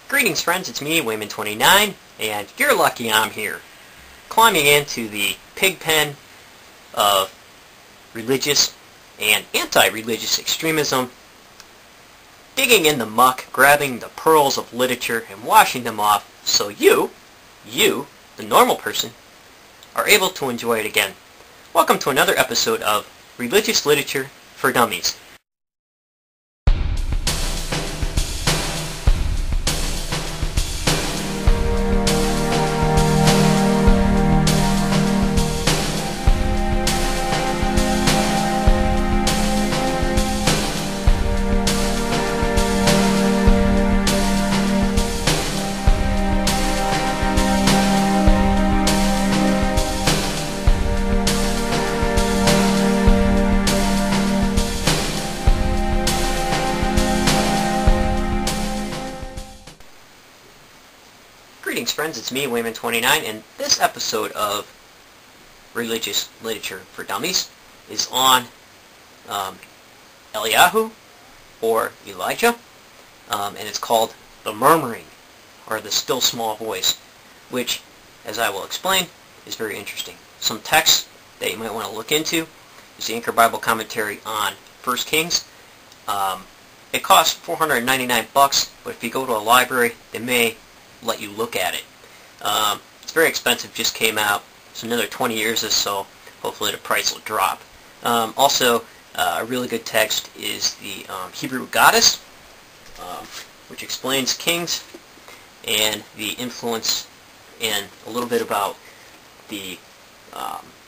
Greetings friends, it's me, Wayman29, and you're lucky I'm here, climbing into the pig pen of religious and anti-religious extremism, digging in the muck, grabbing the pearls of literature and washing them off so you, the normal person, are able to enjoy it again. Welcome to another episode of Religious Literature for Dummies. Greetings friends, it's me, Wayman29, and this episode of Religious Literature for Dummies is on Ěliyahu, or Elijah, and it's called The Murmuring, or The Still Small Voice, which, as I will explain, is very interesting. Some text that you might want to look into is the Anchor Bible Commentary on 1 Kings. It costs $499, but if you go to a library, they may let you look at it. It's very expensive, just came out, so another 20 years or so, hopefully the price will drop. Also, a really good text is the Hebrew Goddess, which explains kings and the influence and a little bit about the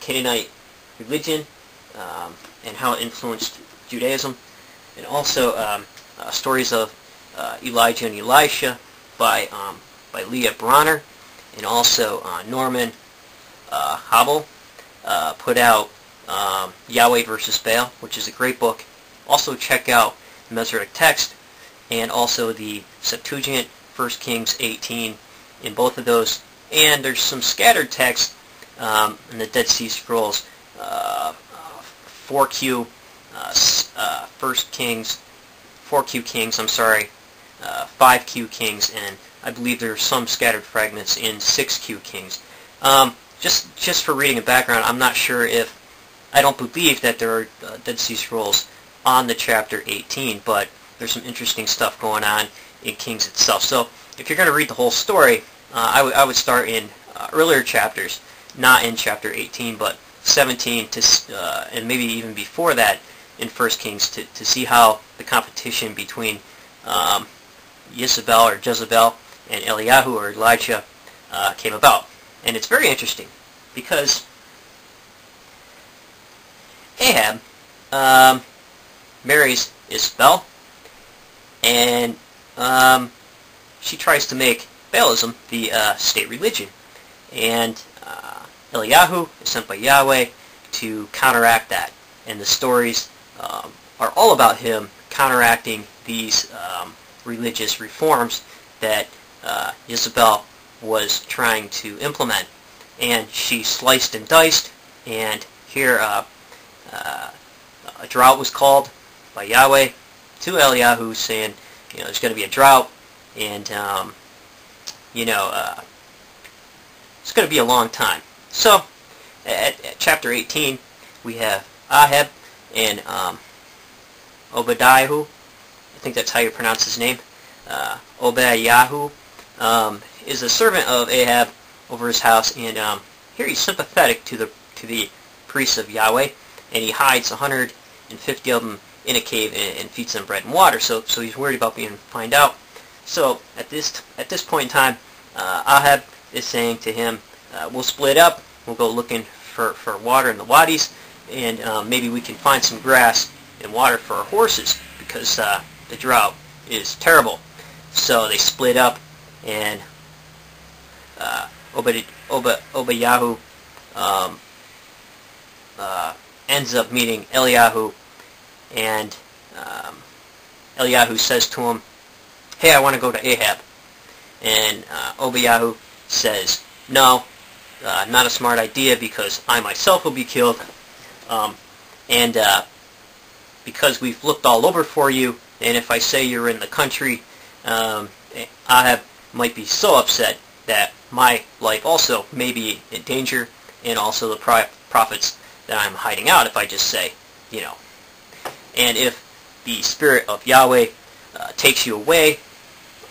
Canaanite religion and how it influenced Judaism, and also stories of Elijah and Elisha by Leah Bronner, and also Norman Hobble put out Yahweh versus Baal, which is a great book. Also check out the Masoretic text and also the Septuagint, 1 Kings 18, in both of those. And there's some scattered text in the Dead Sea Scrolls, 4Q, 1 Kings, 4Q Kings, 5Q Kings, and I believe there are some scattered fragments in 6Q Kings. Just for reading a background, I'm not sure if, I don't believe that there are Dead Sea Scrolls on the chapter 18, but there's some interesting stuff going on in Kings itself. So if you're going to read the whole story, I would start in earlier chapters, not in chapter 18, but 17 to and maybe even before that in 1 Kings to see how the competition between Jezebel and Ěliyahu, or Elijah, came about. And it's very interesting because Ahab marries Izeb, and she tries to make Baalism the state religion. And Ěliyahu is sent by Yahweh to counteract that. And the stories are all about him counteracting these religious reforms that Jezebel was trying to implement. And she sliced and diced, and here a drought was called by Yahweh to Ěliyahu, saying, there's going to be a drought, and it's going to be a long time. So at chapter 18 we have Ahab and Obadiah, I think that's how you pronounce his name. Ěliyahu is a servant of Ahab over his house, and here he's sympathetic to the priests of Yahweh, and he hides 150 of them in a cave and feeds them bread and water. So he's worried about being found out. So at this point in time, Ahab is saying to him, "We'll split up. We'll go looking for water in the wadis, and maybe we can find some grass and water for our horses, because the drought is terrible." So they split up, and Obadiah ends up meeting Ěliyahu, and Ěliyahu says to him, "Hey, I want to go to Ahab." And Obadiah says, "No, not a smart idea, because I myself will be killed, and because we've looked all over for you, and if I say you're in the country, Ahab might be so upset that my life also may be in danger, and also the prophets that I'm hiding out if I just say, you know. And if the spirit of Yahweh takes you away,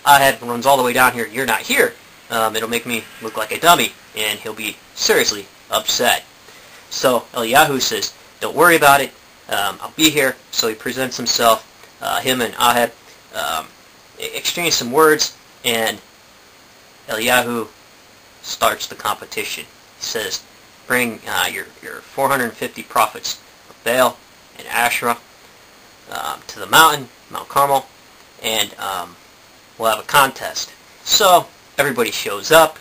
Ahab runs all the way down here, you're not here. It'll make me look like a dummy, and he'll be seriously upset. So Ěliyahu says, don't worry about it, I'll be here. So he presents himself, him and Ahab exchange some words, and Ěliyahu starts the competition. He says, bring your 450 prophets of Baal and Asherah to the mountain, Mount Carmel, and we'll have a contest. So everybody shows up,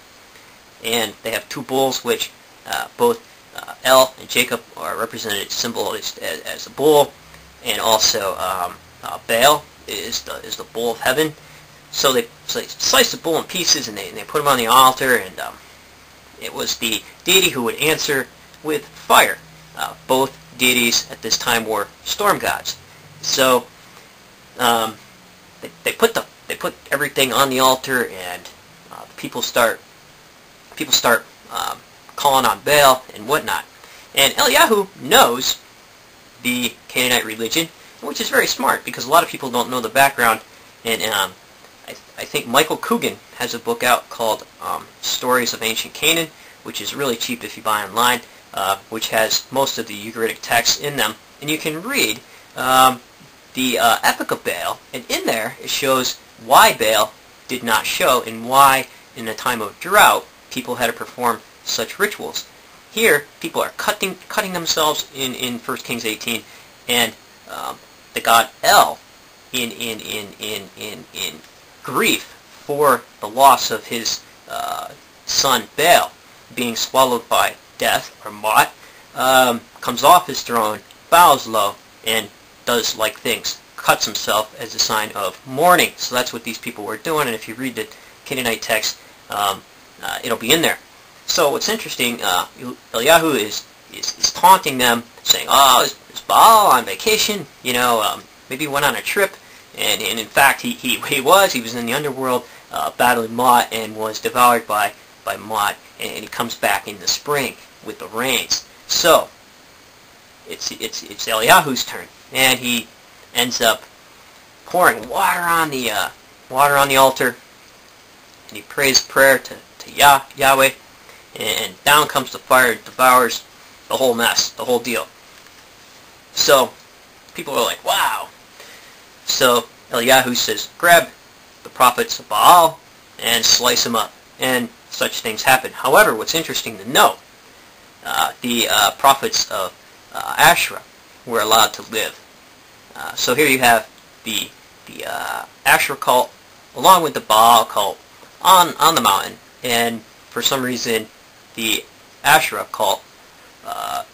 and they have two bulls, which both El and Jacob are represented, symbolized as a bull, and also Baal is the bull of heaven. So they slice the bull in pieces, and they put him on the altar, and it was the deity who would answer with fire. Both deities at this time were storm gods. So they put everything on the altar, and people start calling on Baal and whatnot. And Ěliyahu knows the Canaanite religion, which is very smart, because a lot of people don't know the background. And I think Michael Coogan has a book out called Stories of Ancient Canaan, which is really cheap if you buy online, which has most of the Ugaritic texts in them. And you can read the Epic of Baal, and in there it shows why Baal did not show, and why in a time of drought people had to perform such rituals. Here, people are cutting themselves in 1 Kings 18, and the god El, in grief for the loss of his son Baal being swallowed by death or Mot, comes off his throne, bows low, and does like things, cuts himself as a sign of mourning. So that's what these people were doing, and if you read the Canaanite text, it'll be in there. So what's interesting, Ěliyahu is taunting them, saying, "Oh, is Baal on vacation? You know, maybe he went on a trip." And in fact, he was in the underworld, battling Mot, and was devoured by Mot, and he comes back in the spring with the rains. So it's Ěliyahu's turn, and he ends up pouring water on the altar, and he prays a prayer to Yahweh, and down comes the fire and devours the whole mess, the whole deal. So people are like, wow. So Ěliyahu says, grab the prophets of Baal and slice them up, and such things happen. However, what's interesting to note, the prophets of Asherah were allowed to live. So here you have the Asherah cult along with the Baal cult on the mountain, and for some reason the Asherah cult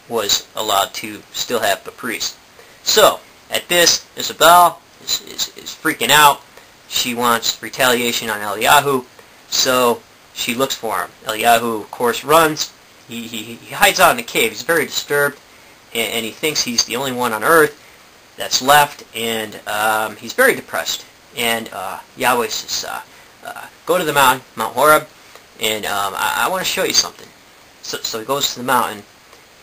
was allowed to still have the priest. So at this, Izeb is freaking out. She wants retaliation on Ěliyahu, so she looks for him. Ěliyahu, of course, runs. He hides out in the cave. He's very disturbed, and he thinks he's the only one on earth that's left, and he's very depressed. And Yahweh says, go to the mountain, Mount Horeb, and I want to show you something. So he goes to the mountain,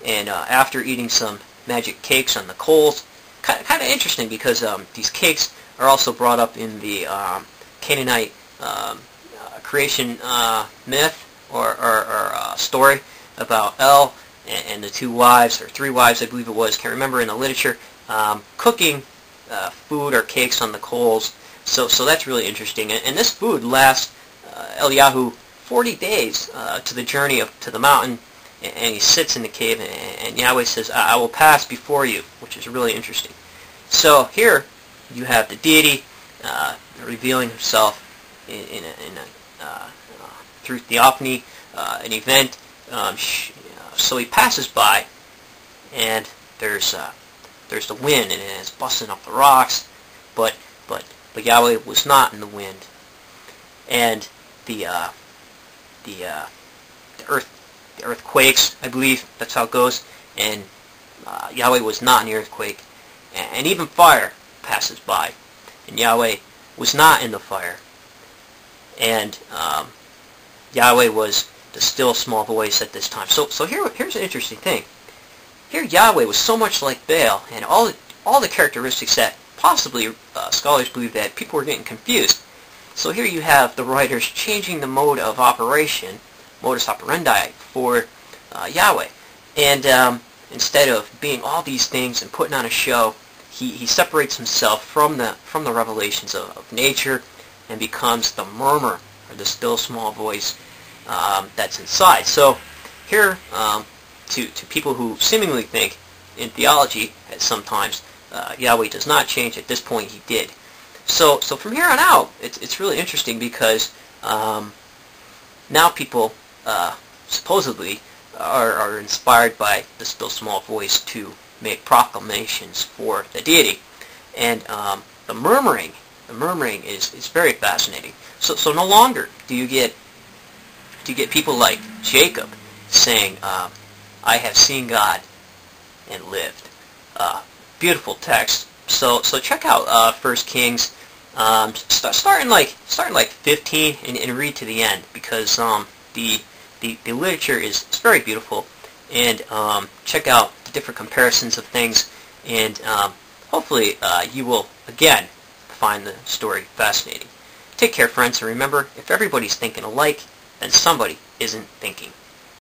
and after eating some magic cakes on the coals, kind of interesting, because these cakes are also brought up in the Canaanite creation myth or story about El and the two wives, or three wives I believe it was, can't remember, in the literature, cooking food or cakes on the coals. So that's really interesting. And this food lasts Ěliyahu 40 days to the journey to the mountain, and he sits in the cave, and Yahweh says, I will pass before you, which is really interesting. So here you have the deity revealing himself through theophany, an event. So he passes by, and there's the wind, and it's busting up the rocks, but Yahweh was not in the wind, and the earth quakes, I believe that's how it goes, and Yahweh was not in the earthquake, and even fire passes by, and Yahweh was not in the fire. and Yahweh was the still small voice at this time. So here's an interesting thing. Here Yahweh was so much like Baal, and all the characteristics that possibly scholars believe that people were getting confused. So here you have the writers changing the mode of operation, modus operandi, for Yahweh. And instead of being all these things and putting on a show, he separates himself from the revelations of nature and becomes the murmur, or the still small voice that's inside. So here, to people who seemingly think in theology at sometimes Yahweh does not change, at this point he did. So from here on out, it's really interesting because now people supposedly are inspired by the still small voice to make proclamations for the deity, and the murmuring is very fascinating. So no longer do you get people like Jacob saying, "I have seen God and lived." Beautiful text. So check out 1 Kings. Starting like 15 and read to the end, because the literature is very beautiful, and check out the different comparisons of things, and hopefully you will again find the story fascinating. Take care, friends, and remember, if everybody's thinking alike, then somebody isn't thinking.